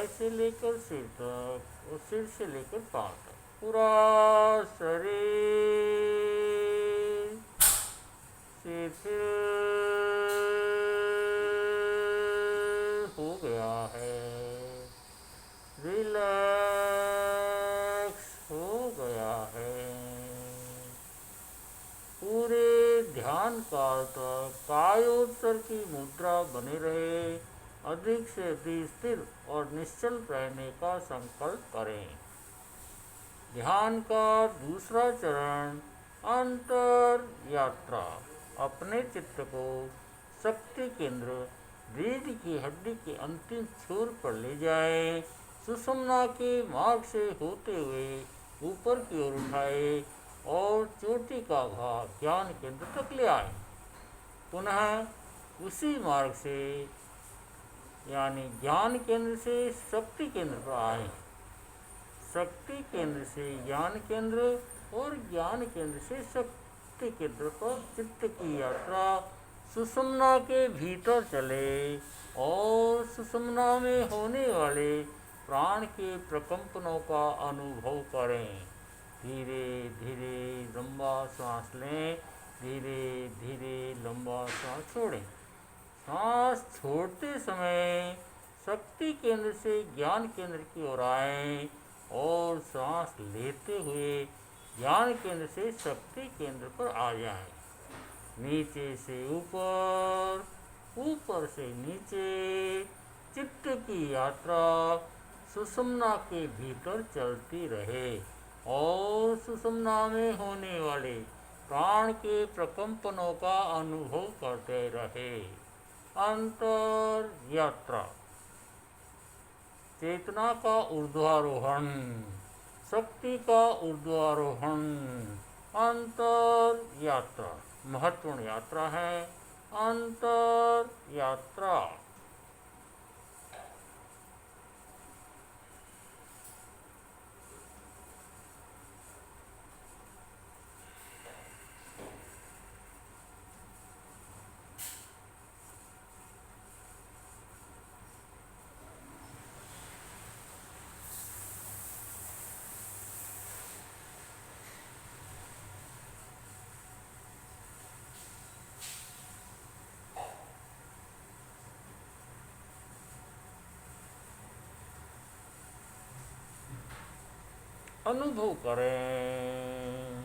पैर से लेकर सिर तक और सिर से लेकर पाँव तक पूरा शरीर शिथिल हो गया है, रिलैक्स हो गया है। पूरे ध्यान काल तक कायोत्सर की मुद्रा बने रहे, अधिक से अधिक स्थिर और निश्चल रहने का संकल्प करें। ध्यान का दूसरा चरण अंतर यात्रा। अपने चित्त को शक्ति केंद्र रीढ़ की हड्डी के अंतिम छोर पर ले जाएं। सुषुम्ना के मार्ग से होते हुए ऊपर की ओर उठाए और चोटी का भाग ज्ञान केंद्र तक ले आए। पुनः उसी मार्ग से यानी ज्ञान केंद्र से शक्ति केंद्र पर आए। शक्ति केंद्र से ज्ञान केंद्र और ज्ञान केंद्र से शक्ति केंद्र पर चित्त की यात्रा सुषुम्ना के भीतर चले और सुषुम्ना में होने वाले प्राण के प्रकंपनों का अनुभव करें। धीरे धीरे लंबा सांस लें, धीरे धीरे लंबा सांस छोड़ें। सांस छोड़ते समय शक्ति केंद्र से ज्ञान केंद्र की ओर आएं और सांस लेते हुए ज्ञान केंद्र से शक्ति केंद्र पर आ जाएं। नीचे से ऊपर, ऊपर से नीचे चित्त की यात्रा सुषुम्ना के भीतर चलती रहे और सुषुम्ना में होने वाले प्राण के प्रकंपनों का अनुभव करते रहे। अंतर यात्रा। चेतना का ऊर्ध्वारोहण, शक्ति का ऊर्ध्वारोहण, अंतर यात्रा महत्वपूर्ण यात्रा है। अंतर यात्रा। अनुभव करें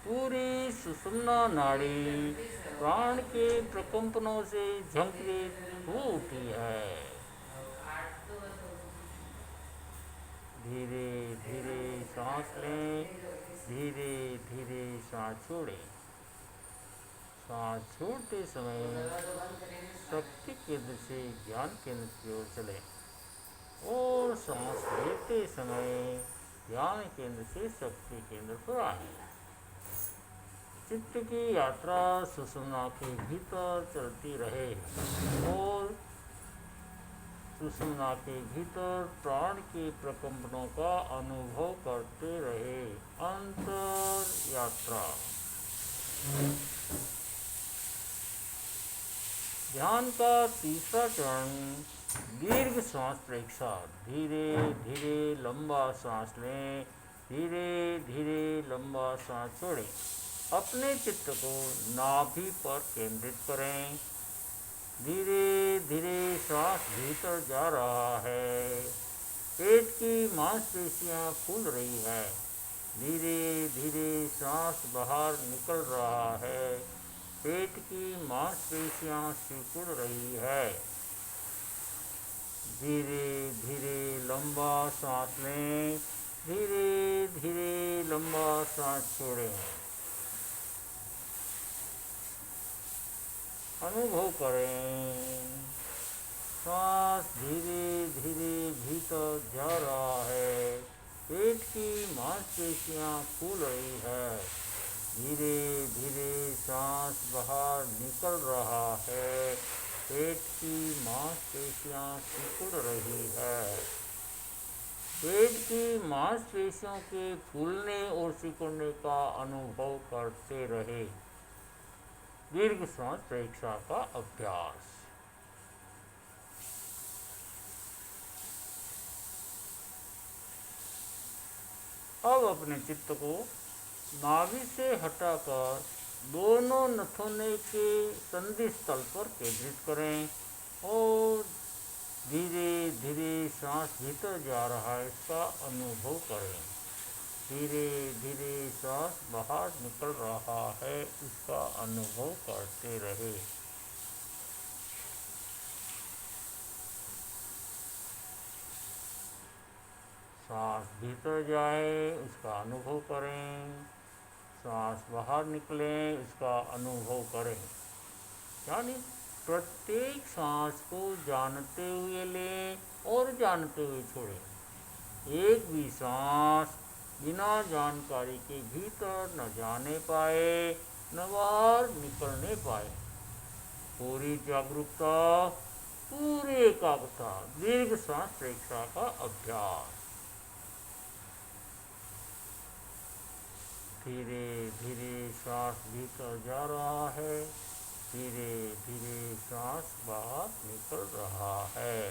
पूरी सुषुम्ना नाड़ी प्राण के प्रकंपनों से झंकृत हो उठी है। धीरे धीरे सांस लें, धीरे धीरे सांस छोड़ें। सांस छोड़ते समय शक्ति केंद्र से ज्ञान केंद्र की ओर चलें और सांस लेते समय ज्ञान केंद्र से शक्ति केंद्र पर आए। चित्त की यात्रा सुषुम्ना के भीतर चलती रहे और सुषुम्ना के भीतर प्राण के प्रकंपनों का अनुभव करते रहे। अंतर यात्रा। ध्यान का तीसरा चरण दीर्घ श्वास परीक्षा। धीरे धीरे लंबा सांस लें, धीरे धीरे लंबा सांस छोड़ें। अपने चित्त को नाभि पर केंद्रित करें। धीरे धीरे सांस भीतर जा रहा है, पेट की मांसपेशियां फूल रही है। धीरे धीरे सांस बाहर निकल रहा है, पेट की मांसपेशियां सिकुड़ रही है। धीरे धीरे लंबा सांस लें, धीरे धीरे लंबा सांस छोड़ें। अनुभव करें सांस धीरे धीरे भीतर जा रहा है, पेट की मांसपेशियां फूल रही है। धीरे धीरे सांस बाहर निकल रहा है, पेट की मांसपेशियां सिकुड़ रही है। पेट की मांसपेशियों के फूलने और सिकुड़ने का अनुभव करते रहे। दीर्घ सांस परीक्षा का अभ्यास। अब अपने चित्त को नाभि से हटाकर दोनों नथुने के संधि स्थल पर केंद्रित करें और धीरे धीरे सांस भीतर जा रहा है इसका अनुभव करें। धीरे धीरे सांस बाहर निकल रहा है इसका अनुभव करते रहे। सांस भीतर जाए उसका अनुभव करें, सांस बाहर निकले इसका अनुभव करें। यानी प्रत्येक सांस को जानते हुए लें और जानते हुए छोड़ें। एक भी सांस बिना जानकारी के भीतर न जाने पाए न बाहर निकलने पाए। पूरी जागरूकता, पूरी एकाग्रता, दीर्घ सांस प्रेक्षा का अभ्यास। धीरे धीरे सांस भीतर जा रहा है, धीरे धीरे सांस बाहर निकल रहा है।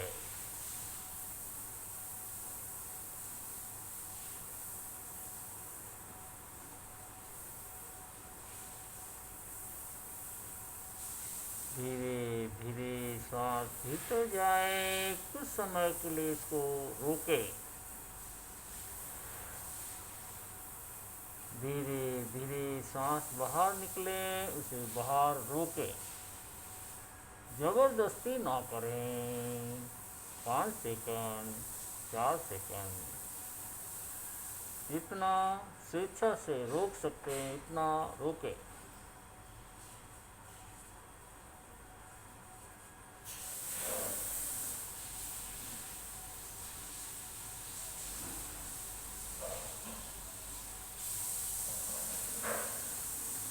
धीरे धीरे सांस भीतर जाए, कुछ समय के लिए इसको रोके। धीरे धीरे सांस बाहर निकले उसे बाहर रोके। जबरदस्ती ना करें। 5 सेकंड, 4 सेकंड, जितना स्वेच्छा से रोक सकते हैं इतना रोके।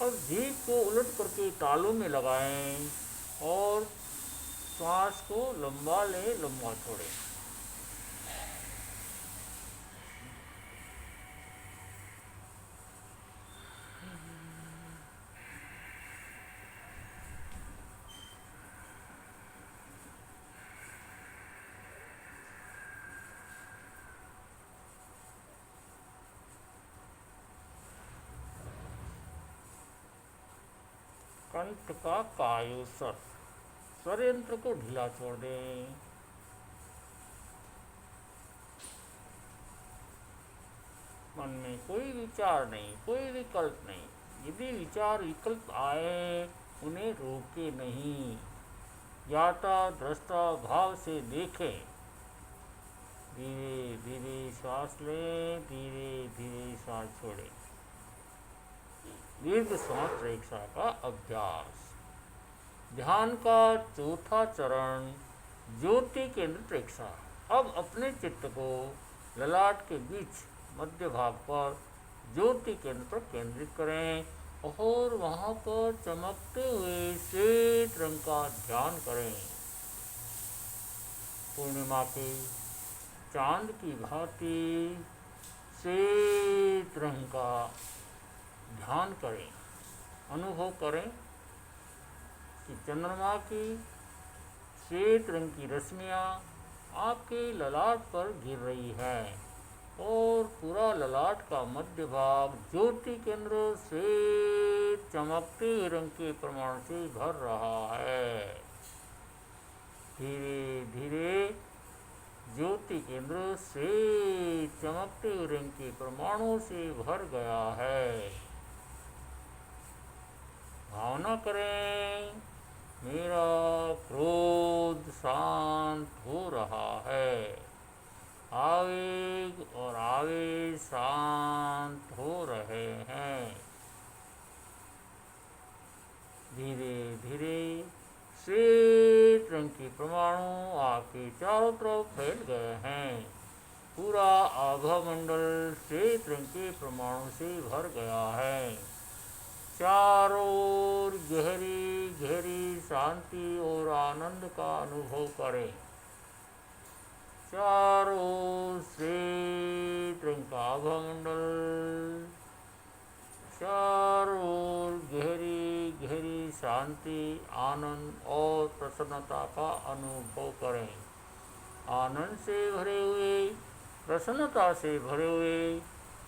अब जीभ को उलट करके तालू में लगाएं और सांस को लंबा लें, लंबा छोड़ें। कंठ का कायोसर, स्वर यंत्र को ढीला छोड़ दें। मन में कोई विचार नहीं, कोई विकल्प नहीं। यदि विचार विकल्प आए उन्हें रोके नहीं, ज्ञाता दृष्टा भाव से देखें। धीरे धीरे सांस लें, धीरे धीरे सांस छोड़ें। दीर्घ सांस प्रेक्षा का अभ्यास। ध्यान का चौथा चरण ज्योति केंद्र प्रेक्षा। अब अपने चित्त को ललाट के बीच मध्य भाग पर ज्योति केंद्र पर केंद्रित करें और वहाँ पर चमकते हुए श्वेत रंग का ध्यान करें। पूर्णिमा के चांद की भांति श्वेत रंग का ध्यान करें। अनुभव करें कि चंद्रमा की श्वेत रंग की रश्मियाँ आपके ललाट पर गिर रही है और पूरा ललाट का मध्य भाग ज्योति केंद्र श्वेत चमकते हुए रंग के परमाणु से भर रहा है। धीरे धीरे ज्योति केंद्र श्वेत चमकते हुए रंग के परमाणु से भर गया है। भावना करें, मेरा क्रोध शांत हो रहा है। आवेग और आवेश शांत हो रहे हैं। धीरे धीरे श्वेत रंग के परमाणु आपके चारों तरफ फैल गए हैं। पूरा आभा मंडल श्वेत रंग के परमाणु से भर गया है। चारों ओर गहरी गहरी शांति और आनंद का अनुभव करें। चारों ओर श्वेत रंग का आभा मंडल, चारों ओर गहरी गहरी शांति, आनंद और प्रसन्नता का अनुभव करें। आनंद से भरे हुए, प्रसन्नता से भरे हुए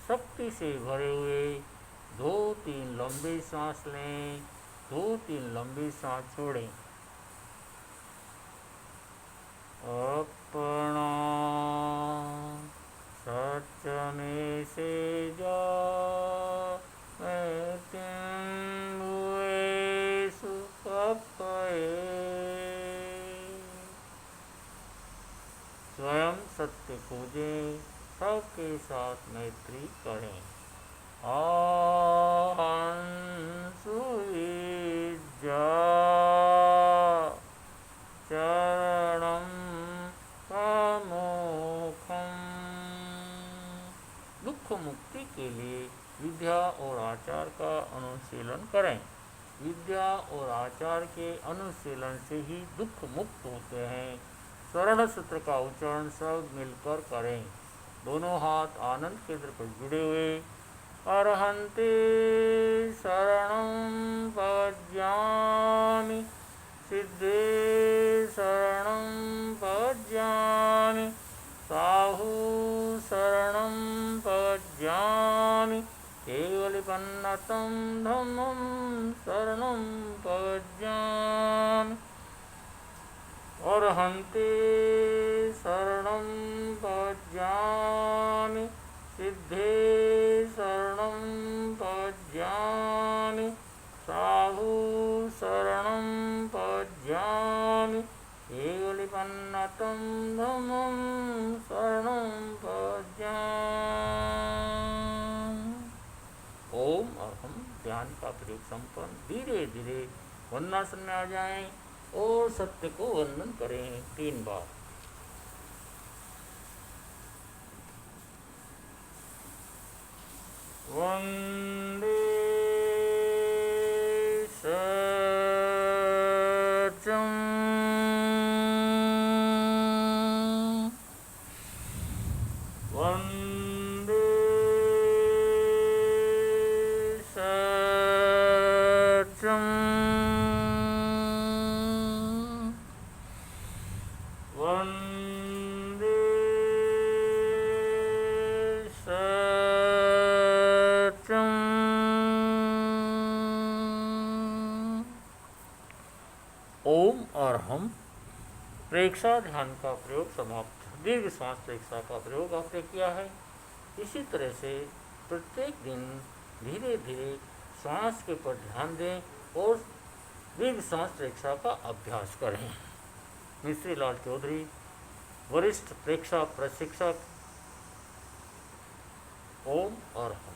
शक्ति से भरे हुए 2-3 लंबी सांस लें, 2-3 लंबी सांस छोड़ें। अपना सच में से जा मैं तुम हुए सुख पाए। स्वयं सत्य खोजें, सबके साथ मैत्री करें। सुविद्या चरणम प्रमुखम। दुख मुक्ति के लिए विद्या और आचार का अनुशीलन करें। विद्या और आचार के अनुशीलन से ही दुख मुक्त होते हैं। स्वर्ण सूत्र का उच्चारण सब मिलकर करें। दोनों हाथ आनंद केंद्र पर जुड़े हुए। अर्हन्ते शरणं भजामि, सिद्धे शरणं भजामि, साहु शरणं भजामि, केवलिपन्नतं धम्मं शरणं भजामि। अर्हन्ते शरणं भजामि, सिद्धे शरणं भजामि, साहु शरणं भजामि, केवलिपन्नतं धम्मं शरणं भजामि। ओम अहम ध्यान का प्रयोग संपन्न। धीरे धीरे वंदनासन में आ जाएं और सत्य को वंदन करें 3 बार। वंदे सत्यम वंदे सत्यम वंदे ओम और हम प्रेक्षा ध्यान का प्रयोग समाप्त। दीर्घ श्वास प्रेक्षा का प्रयोग आपने किया है। इसी तरह से प्रत्येक दिन धीरे धीरे श्वास के पर ध्यान दें और दीर्घ श्वास प्रेक्षा का अभ्यास करें। मिश्री लाल चौधरी, वरिष्ठ प्रेक्षा प्रशिक्षक। ओम और हम।